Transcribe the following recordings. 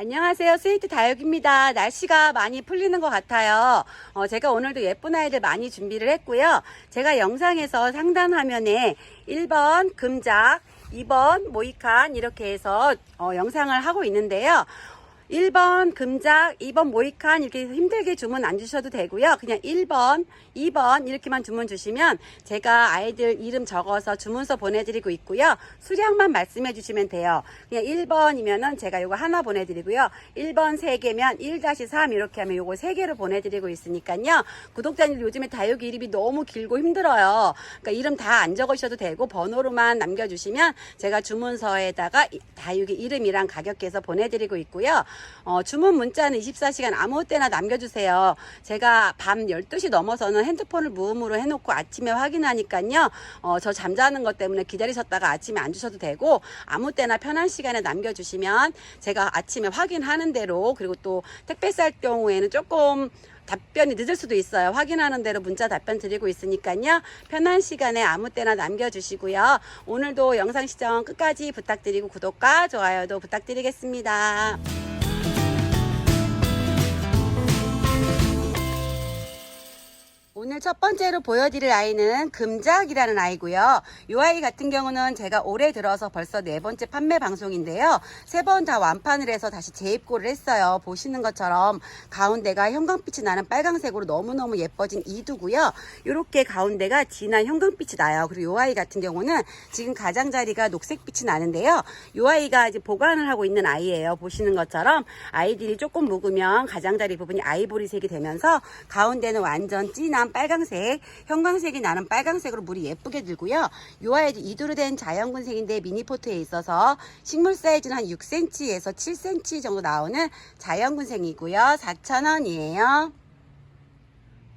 안녕하세요. 스위트 다육입니다. 날씨가 많이 풀리는 것 같아요. 제가 오늘도 예쁜 아이들 많이 준비를 했고요. 제가 영상에서 상단 화면에 1번 금작, 2번 모이칸 이렇게 해서 영상을 하고 있는데요. 1번 금작, 2번 모이칸 이렇게 힘들게 주문 안 주셔도 되고요. 그냥 1번, 2번 이렇게만 주문 주시면 제가 아이들 이름 적어서 주문서 보내드리고 있고요. 수량만 말씀해 주시면 돼요. 그냥 1번이면은 제가 요거 하나 보내드리고요. 1번 3개면 1-3 이렇게 하면 요거 3개를 보내드리고 있으니까요. 구독자님 요즘에 다육이 이름이 너무 길고 힘들어요. 그러니까 이름 다 안 적으셔도 되고 번호로만 남겨주시면 제가 주문서에다가 다육이 이름이랑 가격 깨서 보내드리고 있고요. 주문 문자는 24시간 아무 때나 남겨주세요. 제가 밤 12시 넘어서는 핸드폰을 무음으로 해놓고 아침에 확인하니까요. 저 잠자는 것 때문에 기다리셨다가 아침에 안 주셔도 되고 아무 때나 편한 시간에 남겨주시면 제가 아침에 확인하는 대로, 그리고 또 택배 쌀 경우에는 조금 답변이 늦을 수도 있어요. 확인하는 대로 문자 답변 드리고 있으니까요. 편한 시간에 아무 때나 남겨주시고요. 오늘도 영상 시청 끝까지 부탁드리고 구독과 좋아요도 부탁드리겠습니다. 오늘 첫 번째로 보여드릴 아이는 금작이라는 아이고요. 이 아이 같은 경우는 제가 올해 들어서 벌써 4번째 판매 방송인데요. 3번 다 완판을 해서 다시 재입고를 했어요. 보시는 것처럼 가운데가 형광빛이 나는 빨강색으로 너무너무 예뻐진 이두고요. 이렇게 가운데가 진한 형광빛이 나요. 그리고 이 아이 같은 경우는 지금 가장자리가 녹색빛이 나는데요. 이 아이가 이제 보관을 하고 있는 아이예요. 보시는 것처럼 아이들이 조금 묵으면 가장자리 부분이 아이보리색이 되면서 가운데는 완전 진한 빨강색, 형광색이 나는 빨강색으로 물이 예쁘게 들고요. 이 아이도 이두로 된 자연군색인데 미니포트에 있어서 식물 사이즈는 한 6cm에서 7cm 정도 나오는 자연군색이고요. 4,000원이에요.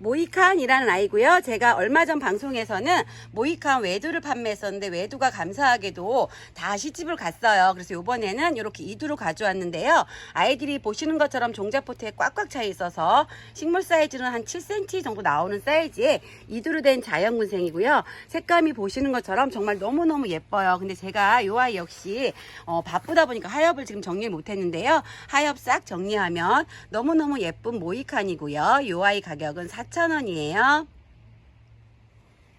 모이칸이라는 아이고요. 제가 얼마 전 방송에서는 모이칸 외두를 판매했었는데 외두가 감사하게도 다 시집을 갔어요. 그래서 이번에는 이렇게 이두로 가져왔는데요. 아이들이 보시는 것처럼 종자포트에 꽉꽉 차 있어서 식물 사이즈는 한 7cm 정도 나오는 사이즈의 이두로 된 자연군생이고요. 색감이 보시는 것처럼 정말 너무너무 예뻐요. 근데 제가 이 아이 역시 바쁘다 보니까 하엽을 지금 정리를 못했는데요. 하엽 싹 정리하면 너무너무 예쁜 모이칸이고요. 이 아이 가격은 4,000원이에요.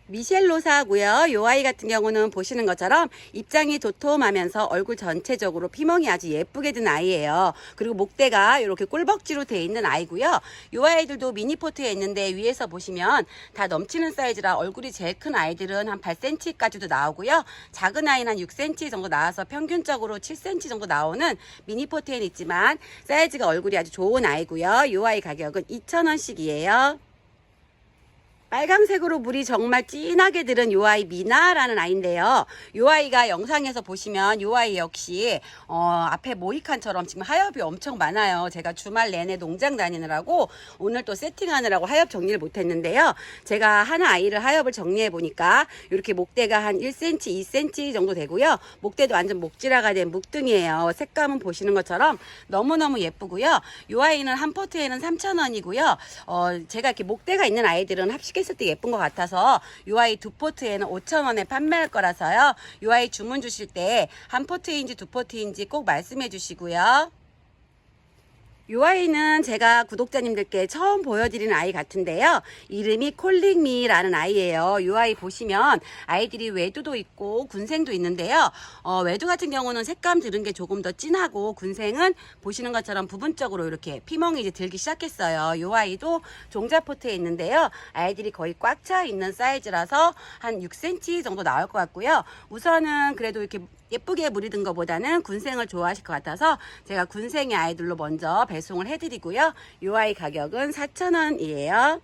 미셸로사고요. 이 아이 같은 경우는 보시는 것처럼 입장이 도톰하면서 얼굴 전체적으로 피멍이 아주 예쁘게 든 아이예요. 그리고 목대가 이렇게 꿀벅지로 되어 있는 아이고요. 이 아이들도 미니포트에 있는데 위에서 보시면 다 넘치는 사이즈라 얼굴이 제일 큰 아이들은 한 8cm까지도 나오고요. 작은 아이는 한 6cm 정도 나와서 평균적으로 7cm 정도 나오는 미니포트에는 있지만 사이즈가 얼굴이 아주 좋은 아이고요. 이 아이 가격은 2,000원씩이에요. 빨강색으로 물이 정말 진하게 들은 요 아이 미나라는 아이인데요. 요 아이가 영상에서 보시면 요 아이 역시 앞에 모이칸처럼 지금 하엽이 엄청 많아요. 제가 주말 내내 농장 다니느라고 오늘 또 세팅하느라고 하엽 정리를 못했는데요. 제가 하나 아이를 하엽을 정리해 보니까 이렇게 목대가 한 1cm, 2cm 정도 되고요. 목대도 완전 목질화가 된 묵등이에요. 색감은 보시는 것처럼 너무너무 예쁘고요. 요 아이는 한 포트에는 3,000원이고요. 제가 이렇게 목대가 있는 아이들은 합식해 했을 때 예쁜 것 같아서 이 아이 두 포트에는 5,000원에 판매할 거라서요. 이 아이 주문 주실 때 한 포트인지 두 포트인지 꼭 말씀해 주시고요. 이 아이는 제가 구독자님들께 처음 보여드리는 아이 같은데요. 이름이 콜링미라는 아이예요. 이 아이 보시면 아이들이 외두도 있고 군생도 있는데요. 외두 같은 경우는 색감 들은 게 조금 더 진하고 군생은 보시는 것처럼 부분적으로 이렇게 피멍이 이제 들기 시작했어요. 이 아이도 종자포트에 있는데요. 아이들이 거의 꽉 차 있는 사이즈라서 한 6cm 정도 나올 것 같고요. 우선은 그래도 이렇게 예쁘게 물이 든 것보다는 군생을 좋아하실 것 같아서 제가 군생의 아이들로 먼저 배송을 해드리고요. 이 아이 가격은 4,000원이에요.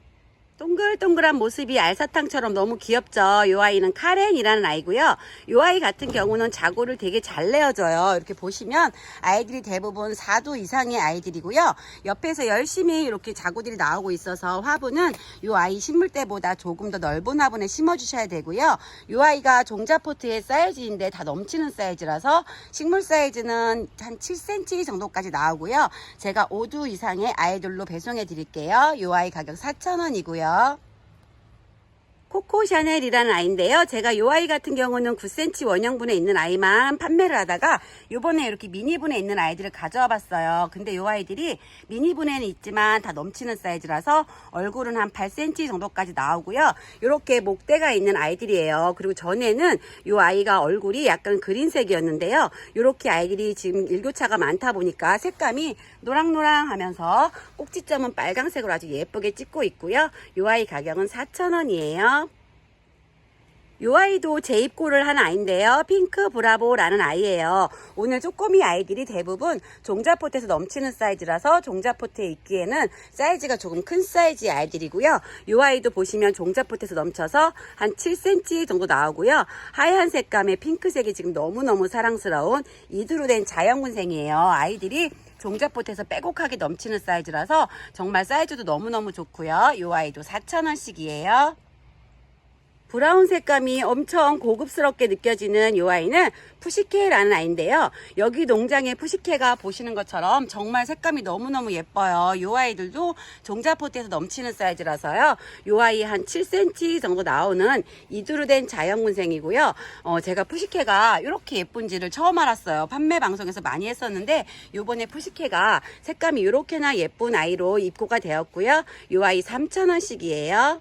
동글동글한 모습이 알사탕처럼 너무 귀엽죠. 이 아이는 카렌이라는 아이고요. 이 아이 같은 경우는 자고를 되게 잘 내어줘요. 이렇게 보시면 아이들이 대부분 4두 이상의 아이들이고요. 옆에서 열심히 이렇게 자고들이 나오고 있어서 화분은 이 아이 심을 때보다 조금 더 넓은 화분에 심어주셔야 되고요. 이 아이가 종자포트의 사이즈인데 다 넘치는 사이즈라서 식물 사이즈는 한 7cm 정도까지 나오고요. 제가 5두 이상의 아이들로 배송해 드릴게요. 이 아이 가격 4,000원이고요. 코코 샤넬이라는 아이인데요. 제가 이 아이 같은 경우는 9cm 원형분에 있는 아이만 판매를 하다가 요번에 이렇게 미니분에 있는 아이들을 가져와 봤어요. 근데 이 아이들이 미니분에는 있지만 다 넘치는 사이즈라서 얼굴은 한 8cm 정도까지 나오고요. 이렇게 목대가 있는 아이들이에요. 그리고 전에는 이 아이가 얼굴이 약간 그린색이었는데요. 이렇게 아이들이 지금 일교차가 많다 보니까 색감이 노랑노랑 하면서 꼭지점은 빨강색으로 아주 예쁘게 찍고 있고요. 이 아이 가격은 4,000원이에요. 이 아이도 재입고를 한 아이인데요. 핑크 브라보라는 아이예요. 오늘 쪼꼬미 아이들이 대부분 종자포트에서 넘치는 사이즈라서 종자포트에 있기에는 사이즈가 조금 큰 사이즈의 아이들이고요. 이 아이도 보시면 종자포트에서 넘쳐서 한 7cm 정도 나오고요. 하얀 색감의 핑크색이 지금 너무너무 사랑스러운 이두로 된 자연군생이에요. 아이들이 종자포트에서 빼곡하게 넘치는 사이즈라서 정말 사이즈도 너무너무 좋고요. 이 아이도 4,000원씩이에요. 브라운 색감이 엄청 고급스럽게 느껴지는 이 아이는 푸시케라는 아이인데요. 여기 농장의 푸시케가 보시는 것처럼 정말 색감이 너무너무 예뻐요. 이 아이들도 종자포트에서 넘치는 사이즈라서요. 이 아이 한 7cm 정도 나오는 이두루 된 자연군생이고요. 제가 푸시케가 이렇게 예쁜지를 처음 알았어요. 판매 방송에서 많이 했었는데 요번에 푸시케가 색감이 이렇게나 예쁜 아이로 입고가 되었고요. 이 아이 3,000원씩이에요.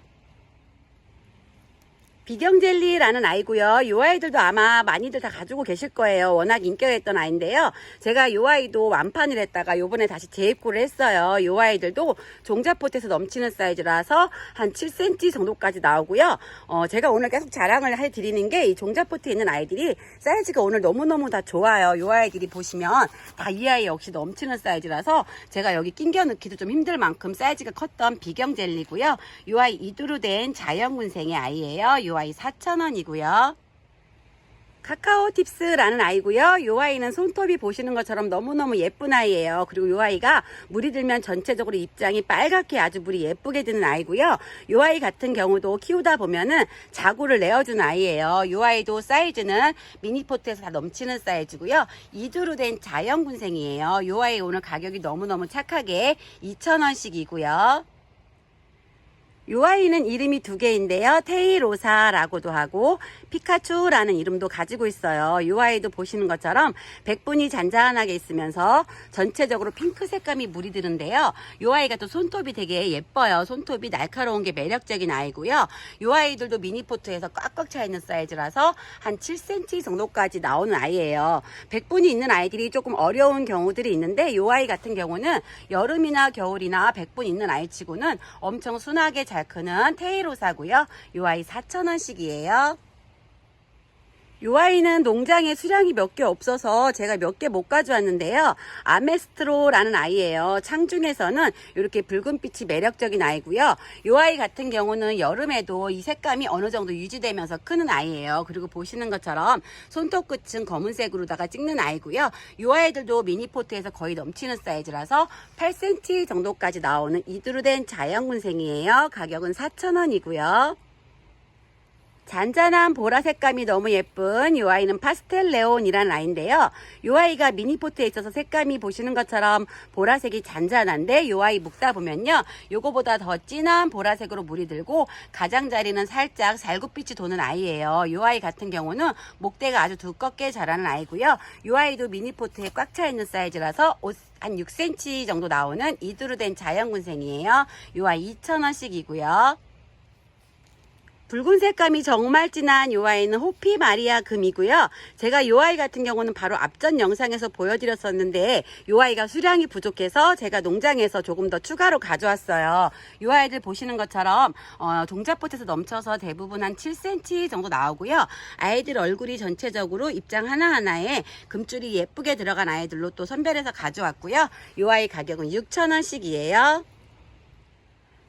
비경젤리라는 아이고요. 이 아이들도 아마 많이들 다 가지고 계실 거예요. 워낙 인기가 있던 아이인데요. 제가 이 아이도 완판을 했다가 요번에 다시 재입고를 했어요. 이 아이들도 종자포트에서 넘치는 사이즈라서 한 7cm 정도까지 나오고요. 제가 오늘 계속 자랑을 해드리는 게 이 종자포트에 있는 아이들이 사이즈가 오늘 너무너무 다 좋아요. 이 아이들이 보시면 다 이 아이 역시 넘치는 사이즈라서 제가 여기 낑겨 넣기도 좀 힘들 만큼 사이즈가 컸던 비경젤리고요. 이 아이 이두루 된 자연군생의 아이예요. 이 아이 4,000원이고요. 카카오팁스라는 아이고요. 이 아이는 손톱이 보시는 것처럼 너무너무 예쁜 아이예요. 그리고 이 아이가 물이 들면 전체적으로 입장이 빨갛게 아주 물이 예쁘게 드는 아이고요. 이 아이 같은 경우도 키우다 보면은 자구를 내어주는 아이예요. 이 아이도 사이즈는 미니포트에서 다 넘치는 사이즈고요. 이두루 된 자연군생이에요. 이 아이 오늘 가격이 너무너무 착하게 2,000원씩이고요. 이 아이는 이름이 두 개인데요. 테이로사라고도 하고 피카츄라는 이름도 가지고 있어요. 이 아이도 보시는 것처럼 백분이 잔잔하게 있으면서 전체적으로 핑크 색감이 물이 드는데요. 이 아이가 또 손톱이 되게 예뻐요. 손톱이 날카로운 게 매력적인 아이고요. 이 아이들도 미니포트에서 꽉꽉 차 있는 사이즈라서 한 7cm 정도까지 나오는 아이예요. 백분이 있는 아이들이 조금 어려운 경우들이 있는데 이 아이 같은 경우는 여름이나 겨울이나 백분 있는 아이치고는 엄청 순하게 잘 크는 테이로사고요. 이 아이 4,000원씩이에요. 이 아이는 농장에 수량이 몇 개 없어서 제가 몇 개 못 가져왔는데요. 아메스트로라는 아이예요. 창중에서는 이렇게 붉은빛이 매력적인 아이고요. 이 아이 같은 경우는 여름에도 이 색감이 어느 정도 유지되면서 크는 아이예요. 그리고 보시는 것처럼 손톱 끝은 검은색으로다가 찍는 아이고요. 이 아이들도 미니포트에서 거의 넘치는 사이즈라서 8cm 정도까지 나오는 이두루 된 자연군생이에요. 가격은 4,000원이고요. 잔잔한 보라 색감이 너무 예쁜 이 아이는 파스텔 레온이라는 아이인데요. 이 아이가 미니포트에 있어서 색감이 보시는 것처럼 보라색이 잔잔한데 이 아이 묶다 보면요. 요거보다 더 진한 보라색으로 물이 들고 가장자리는 살짝 살구빛이 도는 아이예요. 이 아이 같은 경우는 목대가 아주 두껍게 자라는 아이고요. 이 아이도 미니포트에 꽉 차 있는 사이즈라서 한 6cm 정도 나오는 이두루 된 자연군생이에요. 이 아이 2,000원씩이고요. 붉은 색감이 정말 진한 이 아이는 호피 마리아 금이고요. 제가 이 아이 같은 경우는 바로 앞전 영상에서 보여드렸었는데 이 아이가 수량이 부족해서 제가 농장에서 조금 더 추가로 가져왔어요. 이 아이들 보시는 것처럼 종자포트에서 넘쳐서 대부분 한 7cm 정도 나오고요. 아이들 얼굴이 전체적으로 입장 하나하나에 금줄이 예쁘게 들어간 아이들로 또 선별해서 가져왔고요. 이 아이 가격은 6,000원씩이에요.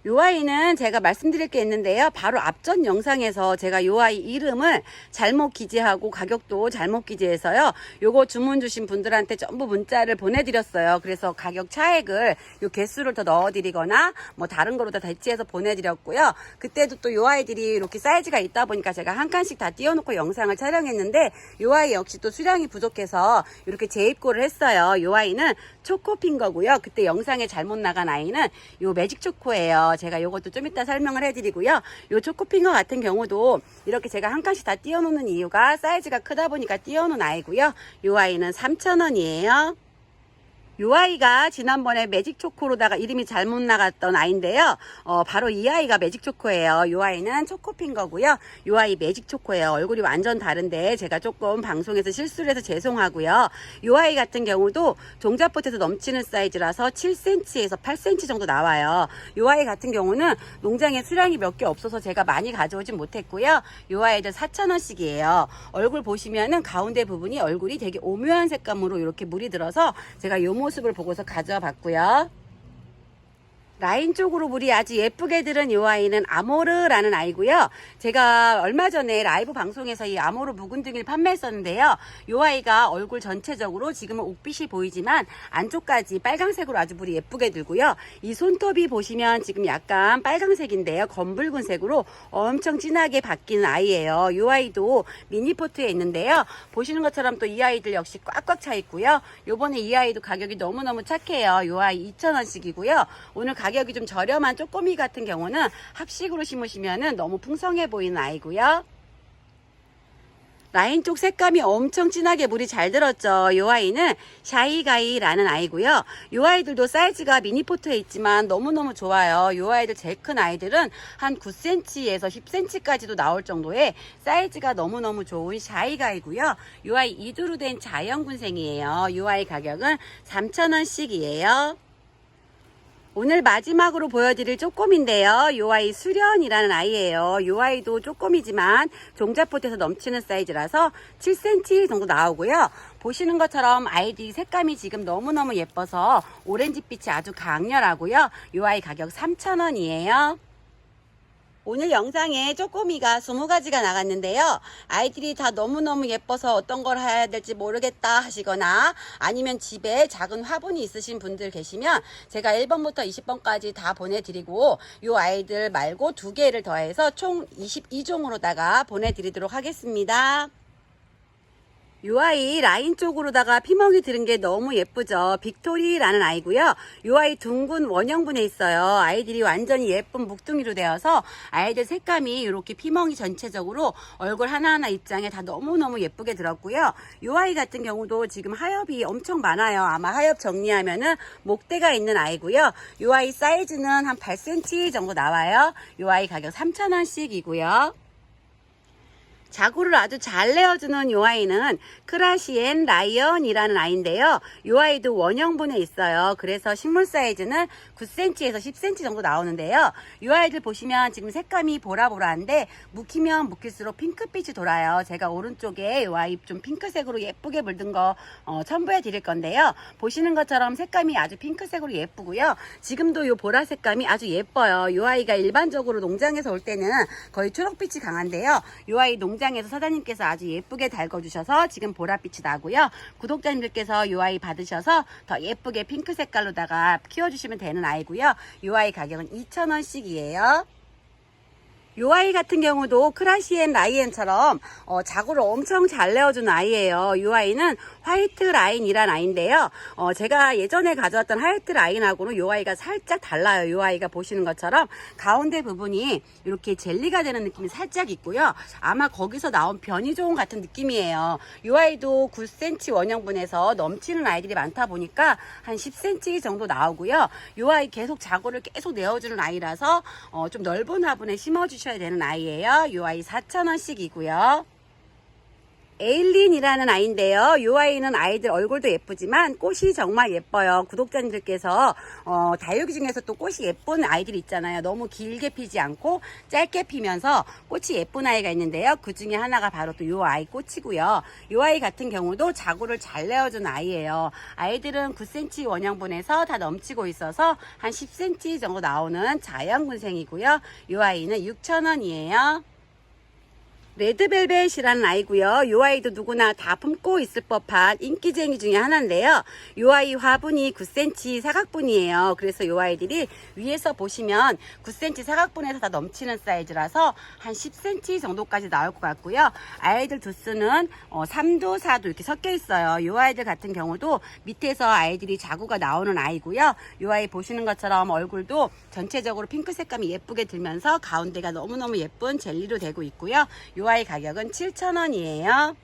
이 아이는 제가 말씀드릴 게 있는데요. 바로 앞전 영상에서 제가 이 아이 이름을 잘못 기재하고 가격도 잘못 기재해서요. 요거 주문 주신 분들한테 전부 문자를 보내드렸어요. 그래서 가격 차액을 요 개수를 더 넣어드리거나 뭐 다른 거로 다 대체해서 보내드렸고요. 그때도 또 이 아이들이 이렇게 사이즈가 있다 보니까 제가 한 칸씩 다 띄워놓고 영상을 촬영했는데 이 아이 역시 또 수량이 부족해서 이렇게 재입고를 했어요. 이 아이는 초코핑거고요. 그때 영상에 잘못 나간 아이는 요 매직 초코예요. 제가 요것도 좀 이따 설명을 해드리고요. 요 초코핑거 같은 경우도 이렇게 제가 한 칸씩 다 띄워놓는 이유가 사이즈가 크다 보니까 띄워놓은 아이고요. 요 아이는 3,000원이에요. 요 아이가 지난번에 매직 초코로다가 이름이 잘못 나갔던 아이인데요. 바로 이 아이가 매직 초코예요. 요 아이는 초코핑거고요. 요 아이 매직 초코예요. 얼굴이 완전 다른데 제가 조금 방송에서 실수를 해서 죄송하고요. 요 아이 같은 경우도 종자포트에서 넘치는 사이즈라서 7cm에서 8cm 정도 나와요. 요 아이 같은 경우는 농장에 수량이 몇 개 없어서 제가 많이 가져오진 못했고요. 요 아이들 4,000원씩이에요. 얼굴 보시면은 가운데 부분이 얼굴이 되게 오묘한 색감으로 이렇게 물이 들어서 제가 요 모습을 보고서 가져와 봤고요. 라인 쪽으로 물이 아주 예쁘게 들은 이 아이는 아모르라는 아이고요. 제가 얼마 전에 라이브 방송에서 이 아모르 묵은둥이를 판매했었는데요. 이 아이가 얼굴 전체적으로 지금은 옥빛이 보이지만 안쪽까지 빨강색으로 아주 물이 예쁘게 들고요. 이 손톱이 보시면 지금 약간 빨강색인데요. 검붉은색으로 엄청 진하게 바뀌는 아이예요. 이 아이도 미니포트에 있는데요. 보시는 것처럼 또 이 아이들 역시 꽉꽉 차 있고요. 요번에 이 아이도 가격이 너무너무 착해요. 이 아이 2,000원씩이고요. 오늘 가격이 좀 저렴한 쪼꼬미 같은 경우는 합식으로 심으시면 너무 풍성해 보이는 아이고요. 라인 쪽 색감이 엄청 진하게 물이 잘 들었죠. 이 아이는 샤이가이라는 아이고요. 이 아이들도 사이즈가 미니포트에 있지만 너무너무 좋아요. 이 아이들 제일 큰 아이들은 한 9cm에서 10cm까지도 나올 정도의 사이즈가 너무너무 좋은 샤이가이고요. 이 아이 이두루 된 자연군생이에요. 이 아이 가격은 3,000원씩이에요. 오늘 마지막으로 보여드릴 쪼꼬미인데요. 요 아이 수련이라는 아이예요. 요 아이도 쪼꼬미지만 종자포트에서 넘치는 사이즈라서 7cm 정도 나오고요. 보시는 것처럼 아이들이 색감이 지금 너무너무 예뻐서 오렌지빛이 아주 강렬하고요. 요 아이 가격 3,000원이에요. 오늘 영상에 쪼꼬미가 20가지가 나갔는데요. 아이들이 다 너무너무 예뻐서 어떤 걸 해야 될지 모르겠다 하시거나 아니면 집에 작은 화분이 있으신 분들 계시면 제가 1번부터 20번까지 다 보내드리고 이 아이들 말고 2개를 더해서 총 22종으로다가 보내드리도록 하겠습니다. 요 아이 라인 쪽으로다가 피멍이 들은 게 너무 예쁘죠. 빅토리라는 아이고요. 요 아이 둥근 원형분에 있어요. 아이들이 완전히 예쁜 묵둥이로 되어서 아이들 색감이 이렇게 피멍이 전체적으로 얼굴 하나하나 입장에 다 너무너무 예쁘게 들었고요. 요 아이 같은 경우도 지금 하엽이 엄청 많아요. 아마 하엽 정리하면은 목대가 있는 아이고요. 요 아이 사이즈는 한 8cm 정도 나와요. 요 아이 가격 3,000원씩이고요. 자구를 아주 잘 내어주는 요 아이는 크라시엔 라이언이라는 아이인데요. 요 아이도 원형분에 있어요. 그래서 식물 사이즈는 9cm에서 10cm 정도 나오는데요. 요 아이들 보시면 지금 색감이 보라보라한데 묵히면 묵힐수록 핑크빛이 돌아요. 제가 오른쪽에 요 아이 좀 핑크색으로 예쁘게 물든 거 첨부해 드릴 건데요. 보시는 것처럼 색감이 아주 핑크색으로 예쁘고요. 지금도 요 보라 색감이 아주 예뻐요. 요 아이가 일반적으로 농장에서 올 때는 거의 초록빛이 강한데요. 요 아이 농장에서 사장님께서 아주 예쁘게 달궈주셔서 지금 보랏빛이 나고요. 구독자님들께서 이 아이 받으셔서 더 예쁘게 핑크 색깔로다가 키워주시면 되는 아이고요. 이 아이 가격은 2,000원씩이에요. 요 아이 같은 경우도 크라시엔 라이엔처럼 자구를 엄청 잘 내어주는 아이예요. 요 아이는 화이트 라인이란 아이인데요. 제가 예전에 가져왔던 화이트 라인하고는 요 아이가 살짝 달라요. 요 아이가 보시는 것처럼 가운데 부분이 이렇게 젤리가 되는 느낌이 살짝 있고요. 아마 거기서 나온 변이종 같은 느낌이에요. 요 아이도 9cm 원형분에서 넘치는 아이들이 많다 보니까 한 10cm 정도 나오고요. 요 아이 계속 자구를 계속 내어주는 아이라서 좀 넓은 화분에 심어주셔야 되는 아이예요. 요 아이 4,000원씩이고요. 에일린이라는 아이인데요. 이 아이는 아이들 얼굴도 예쁘지만 꽃이 정말 예뻐요. 구독자님들께서 다육이 중에서 또 꽃이 예쁜 아이들이 있잖아요. 너무 길게 피지 않고 짧게 피면서 꽃이 예쁜 아이가 있는데요. 그 중에 하나가 바로 또 이 아이 꽃이고요. 이 아이 같은 경우도 자구를 잘 내어준 아이예요. 아이들은 9cm 원형분에서 다 넘치고 있어서 한 10cm 정도 나오는 자연군생이고요. 이 아이는 6,000원이에요. 레드벨벳이라는 아이고요. 이 아이도 누구나 다 품고 있을 법한 인기쟁이 중에 하나인데요. 이 아이 화분이 9cm 사각분이에요. 그래서 이 아이들이 위에서 보시면 9cm 사각분에서 다 넘치는 사이즈라서 한 10cm 정도까지 나올 것 같고요. 아이들 두수는 3두, 4두 이렇게 섞여 있어요. 이 아이들 같은 경우도 밑에서 아이들이 자구가 나오는 아이고요. 이 아이 보시는 것처럼 얼굴도 전체적으로 핑크 색감이 예쁘게 들면서 가운데가 너무너무 예쁜 젤리로 되고 있고요. 이 아이 가격은 7,000원이에요.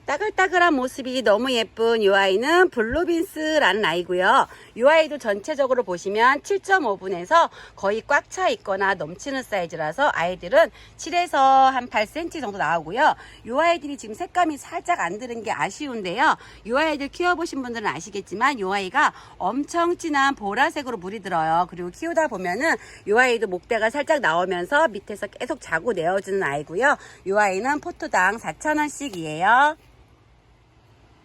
따글따글한 모습이 너무 예쁜 이 아이는 블루빈스라는 아이고요. 이 아이도 전체적으로 보시면 7.5분에서 거의 꽉 차 있거나 넘치는 사이즈라서 아이들은 7에서 한 8cm 정도 나오고요. 이 아이들이 지금 색감이 살짝 안 드는 게 아쉬운데요. 이 아이들 키워보신 분들은 아시겠지만 이 아이가 엄청 진한 보라색으로 물이 들어요. 그리고 키우다 보면은 이 아이도 목대가 살짝 나오면서 밑에서 계속 자고 내어주는 아이고요. 이 아이는 포트당 4,000원씩이에요.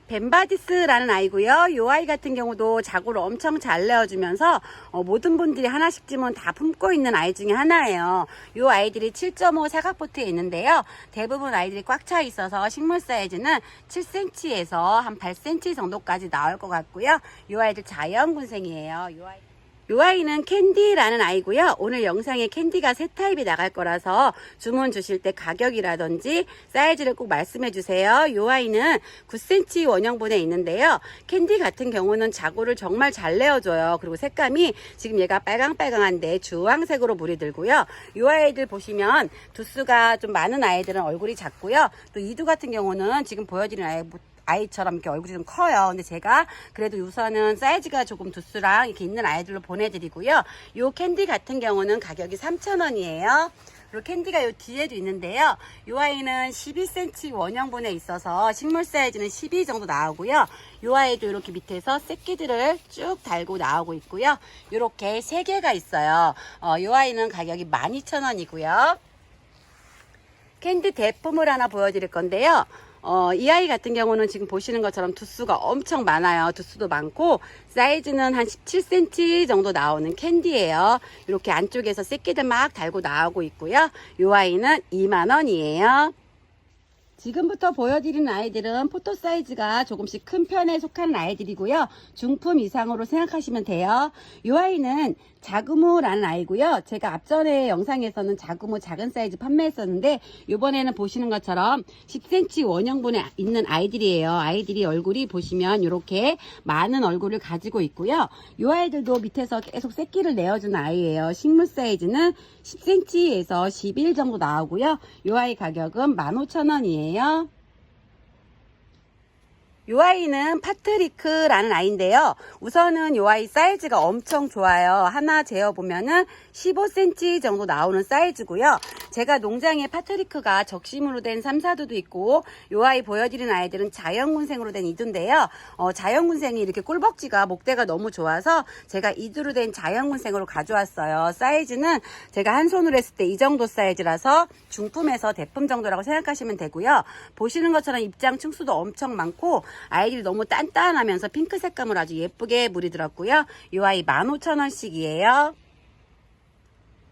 벤바디스라는 아이고요. 이 아이 같은 경우도 자구를 엄청 잘 내어주면서 모든 분들이 하나씩쯤은 다 품고 있는 아이 중에 하나예요. 이 아이들이 7.5 사각포트에 있는데요. 대부분 아이들이 꽉 차 있어서 식물 사이즈는 7cm에서 한 8cm 정도까지 나올 것 같고요. 이 아이들 자연군생이에요. 이 아이는 캔디라는 아이고요. 오늘 영상에 캔디가 세 타입이 나갈 거라서 주문 주실 때 가격이라든지 사이즈를 꼭 말씀해 주세요. 이 아이는 9cm 원형분에 있는데요. 캔디 같은 경우는 자구를 정말 잘 내어줘요. 그리고 색감이 지금 얘가 빨강빨강한데 주황색으로 물이 들고요. 이 아이들 보시면 두수가 좀 많은 아이들은 얼굴이 작고요. 또 이두 같은 경우는 지금 보여드리는 아이처럼 이렇게 얼굴이 좀 커요. 근데 제가 그래도 우선은 사이즈가 조금 두수랑 이렇게 있는 아이들로 보내드리고요. 요 캔디 같은 경우는 가격이 3,000원이에요. 그리고 캔디가 요 뒤에도 있는데요. 요 아이는 12cm 원형분에 있어서 식물 사이즈는 12 정도 나오고요. 요 아이도 이렇게 밑에서 새끼들을 쭉 달고 나오고 있고요. 요렇게 3개가 있어요. 요 아이는 가격이 12,000원이고요. 캔디 대품을 하나 보여드릴 건데요. 이 아이 같은 경우는 지금 보시는 것처럼 두수가 엄청 많아요. 두수도 많고 사이즈는 한 17cm 정도 나오는 캔디예요. 이렇게 안쪽에서 새끼들 막 달고 나오고 있고요. 이 아이는 2만원이에요. 지금부터 보여드리는 아이들은 포토 사이즈가 조금씩 큰 편에 속하는 아이들이고요. 중품 이상으로 생각하시면 돼요. 이 아이는 자그무라는 아이고요. 제가 앞전에 영상에서는 자그무 작은 사이즈 판매했었는데 이번에는 보시는 것처럼 10cm 원형분에 있는 아이들이에요. 아이들이 얼굴이 보시면 이렇게 많은 얼굴을 가지고 있고요. 이 아이들도 밑에서 계속 새끼를 내어주는 아이예요. 식물 사이즈는 10cm에서 11 정도 나오고요. 이 아이 가격은 15,000원이에요. 이 아이는 파트리크라는 아이인데요. 우선은 이 아이 사이즈가 엄청 좋아요. 하나 재어보면은 15cm 정도 나오는 사이즈고요. 제가 농장에 파트리크가 적심으로 된 3, 4두도 있고 이 아이 보여드리는 아이들은 자연군생으로 된 2두인데요. 자연군생이 이렇게 꿀벅지가 목대가 너무 좋아서 제가 2두로 된 자연군생으로 가져왔어요. 사이즈는 제가 한 손으로 했을 때 이 정도 사이즈라서 중품에서 대품 정도라고 생각하시면 되고요. 보시는 것처럼 입장 층수도 엄청 많고 아이들이 너무 단단하면서 핑크 색감을 아주 예쁘게 물이 들었고요. 이 아이 15,000원씩이에요.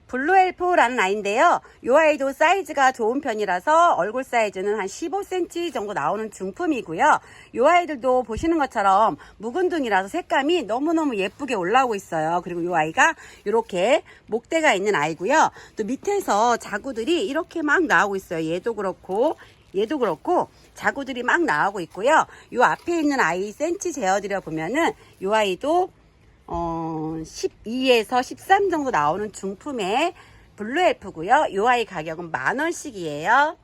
블루엘프라는 아이인데요. 이 아이도 사이즈가 좋은 편이라서 얼굴 사이즈는 한 15cm 정도 나오는 중품이고요. 이 아이들도 보시는 것처럼 묵은둥이라서 색감이 너무너무 예쁘게 올라오고 있어요. 그리고 이 아이가 이렇게 목대가 있는 아이고요. 또 밑에서 자구들이 이렇게 막 나오고 있어요. 얘도 그렇고 자구들이 막 나오고 있고요. 이 앞에 있는 아이 센치 재어드려 보면은 이 아이도 12에서 13 정도 나오는 중품의 블루엘프고요. 이 아이 가격은 10,000원씩이에요.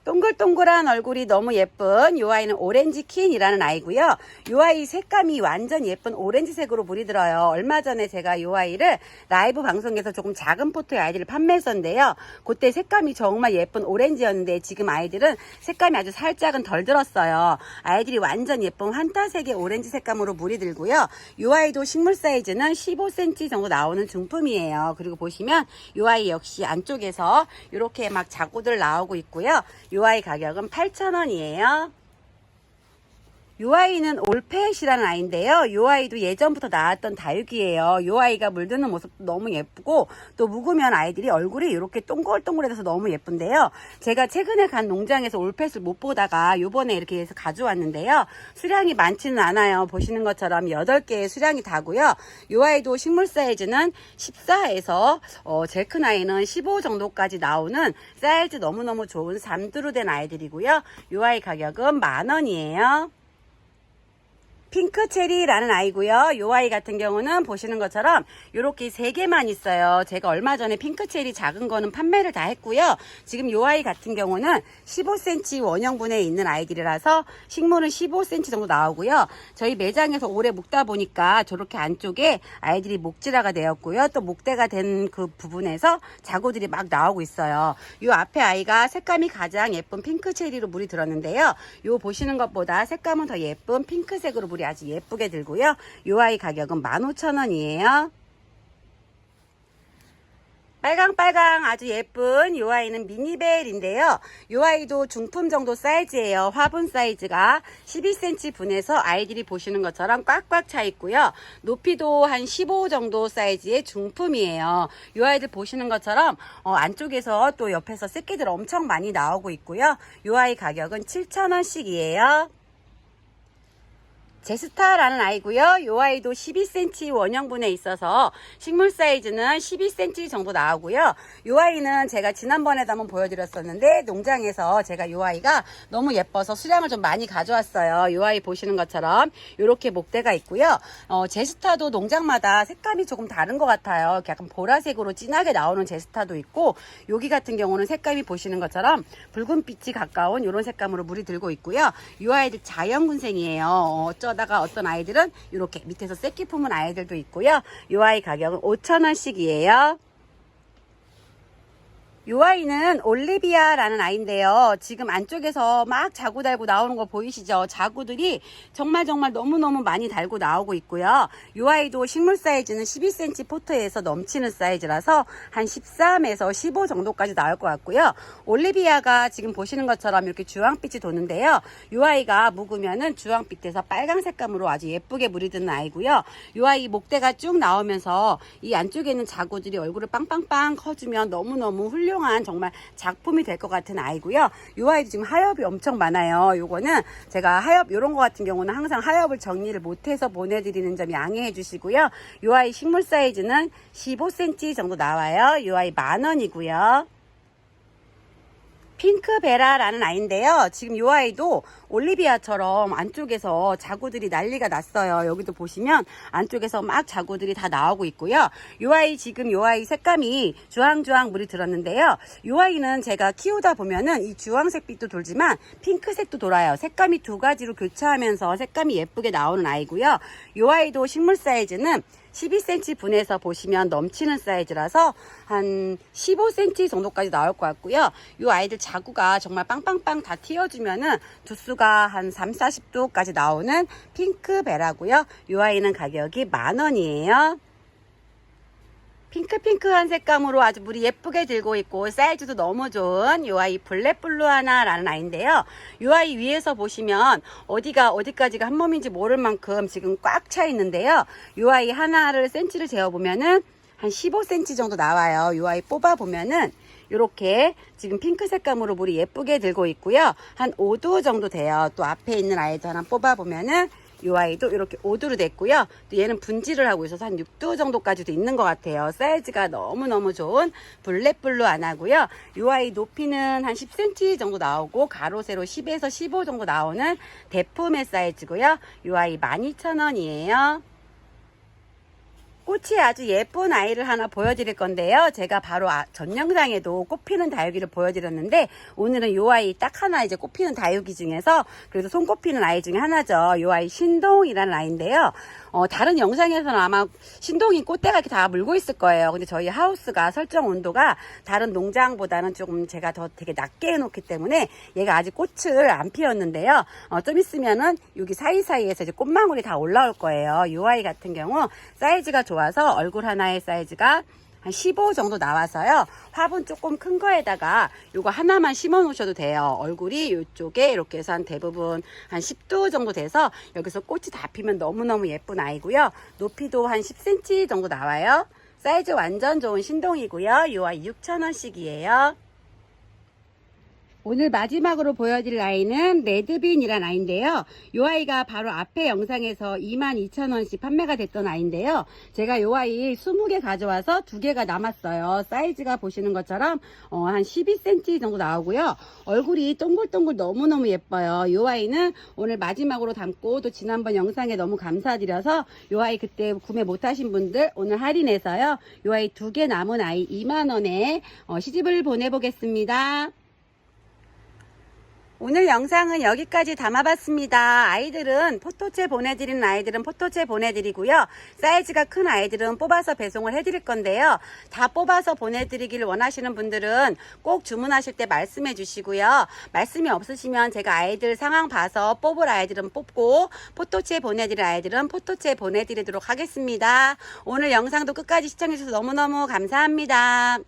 동글동글한 얼굴이 너무 예쁜 이 아이는 오렌지킨이라는 아이고요. 이 아이 색감이 완전 예쁜 오렌지색으로 물이 들어요. 얼마 전에 제가 이 아이를 라이브 방송에서 조금 작은 포토의 아이들을 판매했었는데요. 그때 색감이 정말 예쁜 오렌지였는데 지금 아이들은 색감이 아주 살짝은 덜 들었어요. 아이들이 완전 예쁜 환타색의 오렌지 색감으로 물이 들고요. 이 아이도 식물 사이즈는 15cm 정도 나오는 중품이에요. 그리고 보시면 이 아이 역시 안쪽에서 이렇게 막 자구들 나오고 있고요. 이 아이 가격은 8,000원이에요. 요 아이는 올펫이라는 아이인데요. 요 아이도 예전부터 나왔던 다육이에요. 요 아이가 물드는 모습도 너무 예쁘고 또 묵으면 아이들이 얼굴이 이렇게 동글동글해서 너무 예쁜데요. 제가 최근에 간 농장에서 올펫을 못 보다가 요번에 이렇게 해서 가져왔는데요. 수량이 많지는 않아요. 보시는 것처럼 8개의 수량이 다고요. 요 아이도 식물 사이즈는 14에서 제일 큰 아이는 15 정도까지 나오는 사이즈 너무너무 좋은 잠두루 된 아이들이고요. 요 아이 가격은 10,000원이에요. 핑크체리라는 아이고요. 요 아이 같은 경우는 보시는 것처럼 이렇게 3개만 있어요. 제가 얼마 전에 핑크체리 작은 거는 판매를 다 했고요. 지금 요 아이 같은 경우는 15cm 원형분에 있는 아이들이라서 식물은 15cm 정도 나오고요. 저희 매장에서 오래 묵다 보니까 저렇게 안쪽에 아이들이 목질화가 되었고요. 또 목대가 된 그 부분에서 자구들이 막 나오고 있어요. 요 앞에 아이가 색감이 가장 예쁜 핑크체리로 물이 들었는데요. 요 보시는 것보다 색감은 더 예쁜 핑크색으로 물이 아주 예쁘게 들고요. 요 아이 가격은 15,000원이에요. 빨강빨강 아주 예쁜 요 아이는 미니벨인데요. 요 아이도 중품 정도 사이즈예요. 화분 사이즈가 12cm 분에서 아이들이 보시는 것처럼 꽉꽉 차 있고요. 높이도 한 15 정도 사이즈의 중품이에요. 요 아이들 보시는 것처럼 안쪽에서 또 옆에서 새끼들 엄청 많이 나오고 있고요. 요 아이 가격은 7,000원씩이에요. 제스타라는 아이고요. 요 아이도 12cm 원형분에 있어서 식물 사이즈는 12cm 정도 나오고요. 요 아이는 제가 지난번에도 한번 보여드렸었는데 농장에서 제가 요 아이가 너무 예뻐서 수량을 좀 많이 가져왔어요. 요 아이 보시는 것처럼 이렇게 목대가 있고요. 제스타도 농장마다 색감이 조금 다른 것 같아요. 약간 보라색으로 진하게 나오는 제스타도 있고 여기 같은 경우는 색감이 보시는 것처럼 붉은빛이 가까운 이런 색감으로 물이 들고 있고요. 요 아이들 자연군생이에요. 다가 어떤 아이들은 이렇게 밑에서 새끼 품은 아이들도 있고요. 이 아이 가격은 5,000원씩이에요. 이 아이는 올리비아라는 아이인데요. 지금 안쪽에서 막 자구 달고 나오는 거 보이시죠? 자구들이 정말 너무너무 많이 달고 나오고 있고요. 이 아이도 식물 사이즈는 12cm 포트에서 넘치는 사이즈라서 한 13에서 15 정도까지 나올 것 같고요. 올리비아가 지금 보시는 것처럼 이렇게 주황빛이 도는데요. 이 아이가 묵으면은 주황빛에서 빨강 색감으로 아주 예쁘게 물이 드는 아이고요. 이 아이 목대가 쭉 나오면서 이 안쪽에 있는 자구들이 얼굴을 빵빵빵 커주면 너무너무 훌륭한 정말 작품이 될 것 같은 아이고요. 이 아이도 지금 하엽이 엄청 많아요. 요거는 제가 하엽 요런 거 같은 경우는 항상 하엽을 정리를 못해서 보내드리는 점 양해해 주시고요. 이 아이 식물 사이즈는 15cm 정도 나와요. 이 아이 10,000원이고요. 핑크베라라는 아이인데요. 지금 이 아이도 올리비아처럼 안쪽에서 자구들이 난리가 났어요. 여기도 보시면 안쪽에서 막 자구들이 다 나오고 있고요. 이 아이 지금 이 아이 색감이 주황주황 물이 들었는데요. 이 아이는 제가 키우다 보면은 이 주황색 빛도 돌지만 핑크색도 돌아요. 색감이 두 가지로 교차하면서 색감이 예쁘게 나오는 아이고요. 이 아이도 식물 사이즈는 12cm 분에서 보시면 넘치는 사이즈라서 한 15cm 정도까지 나올 것 같고요. 이 아이들 자구가 정말 빵빵빵 다 튀어주면은 두수가 한 3, 40도까지 나오는 핑크베라고요. 이 아이는 가격이 10,000원이에요. 핑크핑크한 색감으로 아주 물이 예쁘게 들고 있고 사이즈도 너무 좋은 이 아이 블랙블루하나라는 아이인데요. 이 아이 위에서 보시면 어디까지가 한 몸인지 모를 만큼 지금 꽉 차 있는데요. 이 아이 하나를 센치를 재어보면은 한 15cm 정도 나와요. 이 아이 뽑아보면은 이렇게 지금 핑크 색감으로 물이 예쁘게 들고 있고요. 한 5도 정도 돼요. 또 앞에 있는 아이도 하나 뽑아보면은 이 아이도 이렇게 5도로 됐고요. 또 얘는 분질을 하고 있어서 한 6도 정도까지도 있는 것 같아요. 사이즈가 너무너무 좋은 블랙블루 안하고요. 이 아이 높이는 한 10cm 정도 나오고 가로 세로 10에서 15 정도 나오는 대품의 사이즈고요. 이 아이 12,000원이에요. 꽃이 아주 예쁜 아이를 하나 보여드릴 건데요. 제가 바로 전 영상에도 꽃피는 다육이를 보여드렸는데 오늘은 이 아이 딱 하나 이제 꽃피는 다육이 중에서 그래도 손꼽히는 아이 중에 하나죠. 이 아이 신동이라는 아이인데요. 다른 영상에서는 아마 신동이 꽃대가 이렇게 다 물고 있을 거예요. 근데 저희 하우스가 설정 온도가 다른 농장보다는 조금 제가 더 되게 낮게 해놓기 때문에 얘가 아직 꽃을 안 피웠는데요. 좀 있으면은 여기 사이사이에서 이제 꽃망울이 다 올라올 거예요. 이 아이 같은 경우 사이즈가 좋아서 얼굴 하나의 사이즈가 한 15 정도 나와서요. 화분 조금 큰 거에다가 요거 하나만 심어 놓으셔도 돼요. 얼굴이 이쪽에 이렇게 해서 한 대부분 한 10도 정도 돼서 여기서 꽃이 다 피면 너무너무 예쁜 아이고요. 높이도 한 10cm 정도 나와요. 사이즈 완전 좋은 신동이고요. 요 아이 6,000원씩이에요. 오늘 마지막으로 보여드릴 아이는 레드빈이란 아이인데요. 이 아이가 바로 앞에 영상에서 22,000원씩 판매가 됐던 아이인데요. 제가 이 아이 20개 가져와서 2개가 남았어요. 사이즈가 보시는 것처럼 한 12cm 정도 나오고요. 얼굴이 동글동글 너무너무 예뻐요. 이 아이는 오늘 마지막으로 담고 또 지난번 영상에 너무 감사드려서 이 아이 그때 구매 못하신 분들 오늘 할인해서요. 이 아이 2개 남은 아이 2만원에 시집을 보내보겠습니다. 오늘 영상은 여기까지 담아봤습니다. 아이들은 포토체 보내드리는 아이들은 포토체 보내드리고요. 사이즈가 큰 아이들은 뽑아서 배송을 해드릴 건데요. 다 뽑아서 보내드리기를 원하시는 분들은 꼭 주문하실 때 말씀해 주시고요. 말씀이 없으시면 제가 아이들 상황 봐서 뽑을 아이들은 뽑고 포토체 보내드릴 아이들은 포토체 보내드리도록 하겠습니다. 오늘 영상도 끝까지 시청해 주셔서 너무너무 감사합니다.